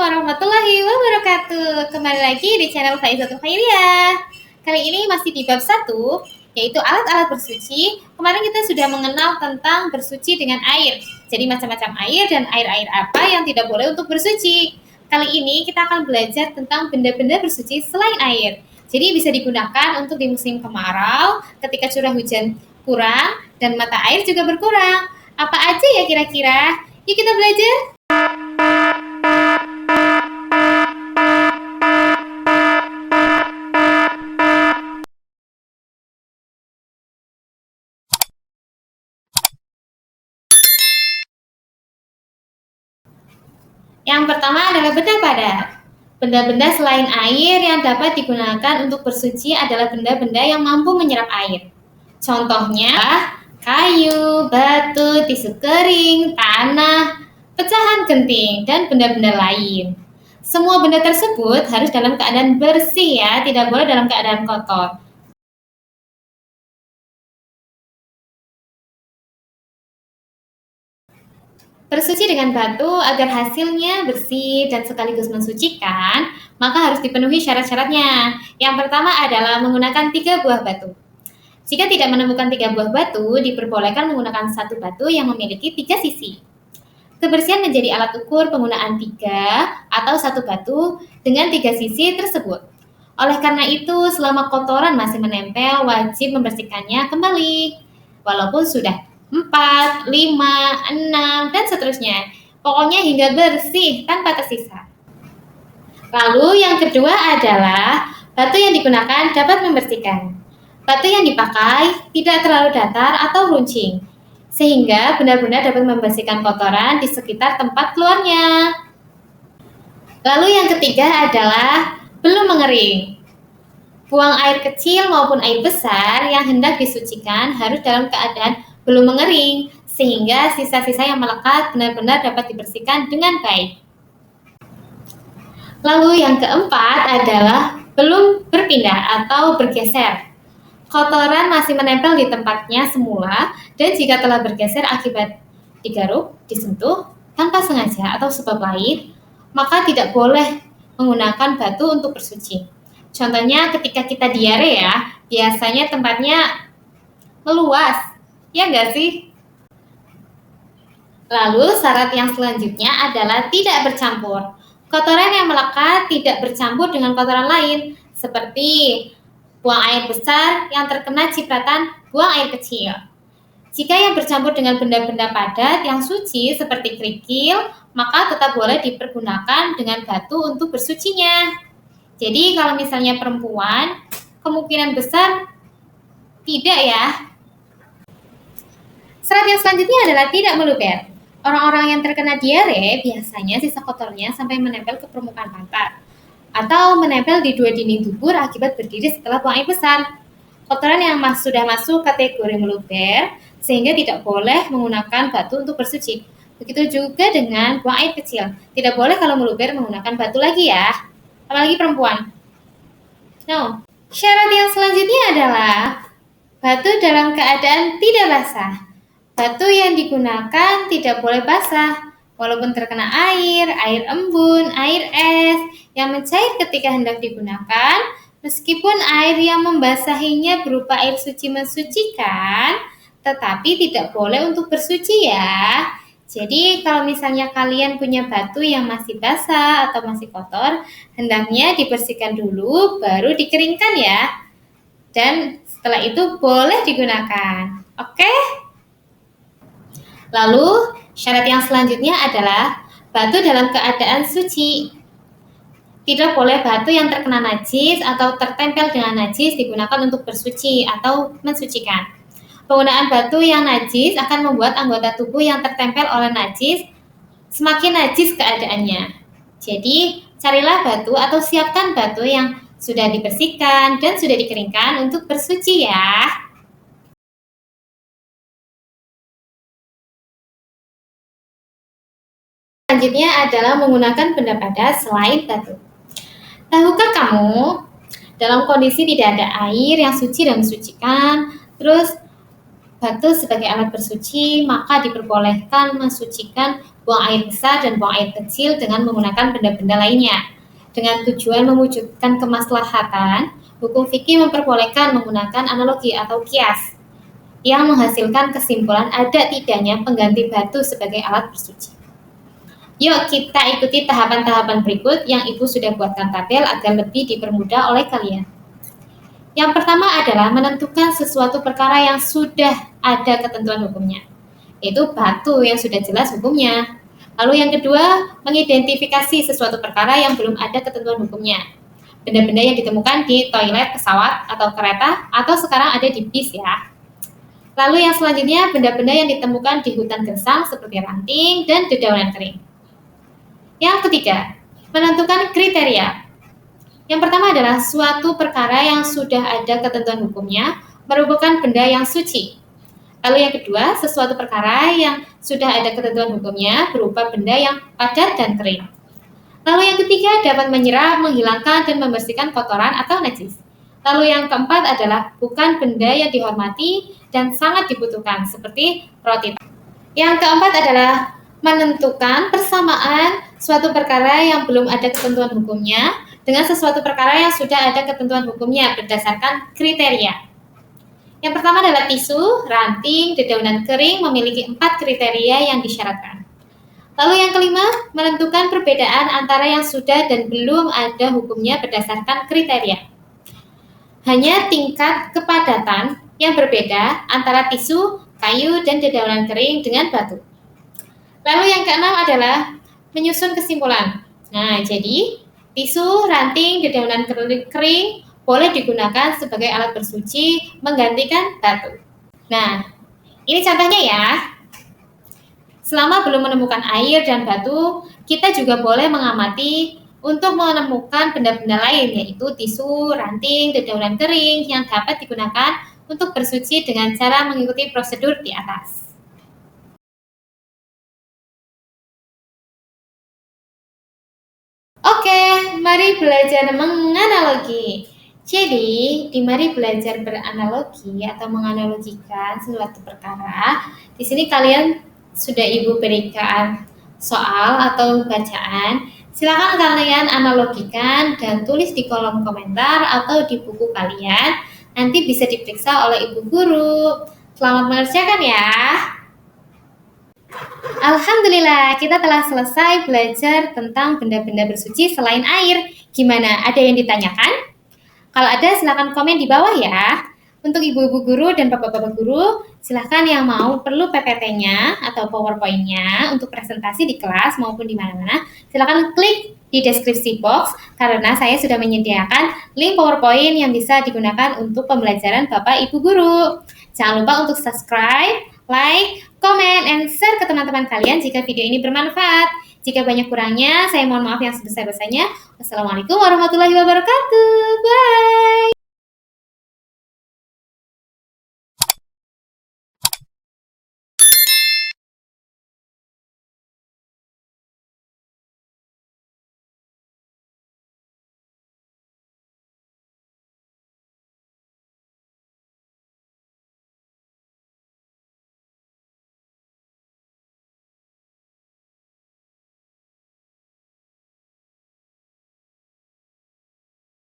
warahmatullahi wabarakatuh. Kembali lagi di channel Faizatul Khairiyah. Kali ini masih di bab 1, yaitu alat-alat bersuci. Kemarin kita sudah mengenal tentang bersuci dengan air. Jadi macam-macam air dan air-air apa yang tidak boleh untuk bersuci. Kali ini kita akan belajar tentang benda-benda bersuci selain air. Jadi bisa digunakan untuk di musim kemarau, ketika curah hujan kurang dan mata air juga berkurang. Apa aja ya kira-kira? Yuk kita belajar. Yang pertama adalah benda padat. Benda-benda selain air yang dapat digunakan untuk bersuci adalah benda-benda yang mampu menyerap air. Contohnya, kayu, batu, tisu kering, tanah, pecahan genting, dan benda-benda lain. Semua benda tersebut harus dalam keadaan bersih ya, tidak boleh dalam keadaan kotor. Bersuci dengan batu agar hasilnya bersih dan sekaligus mensucikan, maka harus dipenuhi syarat-syaratnya. Yang pertama adalah menggunakan 3 buah batu. Jika tidak menemukan 3 buah batu, diperbolehkan menggunakan 1 batu yang memiliki 3 sisi. Kebersihan menjadi alat ukur penggunaan 3 atau 1 batu dengan 3 sisi tersebut. Oleh karena itu, selama kotoran masih menempel, wajib membersihkannya kembali. Walaupun sudah 4, 5, 6, dan seterusnya. Pokoknya hingga bersih tanpa tersisa. Lalu yang kedua adalah batu yang digunakan dapat membersihkan. Batu yang dipakai tidak terlalu datar atau runcing, sehingga benar-benar dapat membersihkan kotoran di sekitar tempat keluarnya. Lalu yang ketiga adalah belum mengering. Buang air kecil maupun air besar yang hendak disucikan harus dalam keadaan belum mengering, sehingga sisa-sisa yang melekat benar-benar dapat dibersihkan dengan baik. Lalu yang keempat adalah belum berpindah atau bergeser. Kotoran masih menempel di tempatnya semula, dan jika telah bergeser akibat digaruk, disentuh, tanpa sengaja atau sebab lain, maka tidak boleh menggunakan batu untuk bersuci. Contohnya ketika kita diare ya, biasanya tempatnya meluas, ya nggak sih? Lalu syarat yang selanjutnya adalah tidak bercampur. Kotoran yang melekat tidak bercampur dengan kotoran lain, seperti buang air besar yang terkena cipratan buang air kecil. Jika yang bercampur dengan benda-benda padat yang suci seperti kerikil, maka tetap boleh dipergunakan dengan batu untuk bersucinya. Jadi kalau misalnya perempuan, kemungkinan besar tidak ya. Syarat yang selanjutnya adalah tidak meluber. Orang-orang yang terkena diare biasanya sisa kotornya sampai menempel ke permukaan pantat atau menempel di 2 dinding dubur akibat berdiri setelah buang air besar. Kotoran yang sudah masuk kategori meluber sehingga tidak boleh menggunakan batu untuk bersuci. Begitu juga dengan buang air kecil. Tidak boleh kalau meluber menggunakan batu lagi ya. Apalagi perempuan. No. Syarat yang selanjutnya adalah batu dalam keadaan tidak basah. Batu yang digunakan tidak boleh basah, walaupun terkena air, air embun, air es yang mencair ketika hendak digunakan, meskipun air yang membasahinya berupa air suci mensucikan, tetapi tidak boleh untuk bersuci ya. Jadi kalau misalnya kalian punya batu yang masih basah atau masih kotor, hendaknya dibersihkan dulu baru dikeringkan ya. Dan setelah itu boleh digunakan. Oke? Lalu syarat yang selanjutnya adalah batu dalam keadaan suci. Tidak boleh batu yang terkena najis atau tertempel dengan najis digunakan untuk bersuci atau mensucikan. Penggunaan batu yang najis akan membuat anggota tubuh yang tertempel oleh najis semakin najis keadaannya. Jadi, carilah batu atau siapkan batu yang sudah dibersihkan dan sudah dikeringkan untuk bersuci ya. Selanjutnya adalah menggunakan benda padat selain batu. Tahukah kamu, dalam kondisi tidak ada air yang suci dan mensucikan, terus batu sebagai alat bersuci, maka diperbolehkan mensucikan buang air besar dan buang air kecil dengan menggunakan benda-benda lainnya. Dengan tujuan mewujudkan kemaslahatan, hukum fikih memperbolehkan menggunakan analogi atau kias yang menghasilkan kesimpulan ada tidaknya pengganti batu sebagai alat bersuci. Yuk kita ikuti tahapan-tahapan berikut yang Ibu sudah buatkan tabel agar lebih dipermudah oleh kalian. Yang pertama adalah menentukan sesuatu perkara yang sudah ada ketentuan hukumnya, yaitu batu yang sudah jelas hukumnya. Lalu yang kedua, mengidentifikasi sesuatu perkara yang belum ada ketentuan hukumnya. Benda-benda yang ditemukan di toilet pesawat atau kereta atau sekarang ada di bis ya. Lalu yang selanjutnya, benda-benda yang ditemukan di hutan gersang seperti ranting dan dedaunan kering. Yang ketiga, menentukan kriteria. Yang pertama adalah suatu perkara yang sudah ada ketentuan hukumnya merupakan benda yang suci. Lalu yang kedua, sesuatu perkara yang sudah ada ketentuan hukumnya berupa benda yang padat dan kering. Lalu yang ketiga, dapat menyerap, menghilangkan, dan membersihkan kotoran atau najis. Lalu yang keempat adalah bukan benda yang dihormati dan sangat dibutuhkan, seperti roti. Yang keempat adalah menentukan persamaan suatu perkara yang belum ada ketentuan hukumnya dengan sesuatu perkara yang sudah ada ketentuan hukumnya berdasarkan kriteria. Yang pertama adalah tisu, ranting, dedaunan kering memiliki 4 kriteria yang disyaratkan. Lalu yang kelima, menentukan perbedaan antara yang sudah dan belum ada hukumnya berdasarkan kriteria. Hanya tingkat kepadatan yang berbeda antara tisu, kayu, dan dedaunan kering dengan batu. Lalu yang keenam adalah menyusun kesimpulan. Nah, jadi tisu, ranting, dedaunan kering boleh digunakan sebagai alat bersuci menggantikan batu. Nah, ini contohnya ya. Selama belum menemukan air dan batu, kita juga boleh mengamati untuk menemukan benda-benda lain, yaitu tisu, ranting, dedaunan kering yang dapat digunakan untuk bersuci dengan cara mengikuti prosedur di atas. Oke, mari belajar menganalogi. Jadi, di mari belajar beranalogi atau menganalogikan suatu perkara. Di sini kalian sudah Ibu berikan soal atau bacaan. Silakan kalian analogikan dan tulis di kolom komentar atau di buku kalian. Nanti bisa diperiksa oleh Ibu Guru. Selamat mengerjakan ya. Alhamdulillah, kita telah selesai belajar tentang benda-benda bersuci selain air. Gimana? Ada yang ditanyakan? Kalau ada, silakan komen di bawah ya. Untuk ibu-ibu guru dan bapak-bapak guru, silakan yang mau perlu PPT-nya atau PowerPoint-nya untuk presentasi di kelas maupun di mana-mana, silakan klik di deskripsi box karena saya sudah menyediakan link PowerPoint yang bisa digunakan untuk pembelajaran Bapak Ibu Guru. Jangan lupa untuk subscribe, like, komen, and share ke teman-teman kalian jika video ini bermanfaat. Jika banyak kurangnya, saya mohon maaf yang sebesar-besarnya. Wassalamualaikum warahmatullahi wabarakatuh. Bye.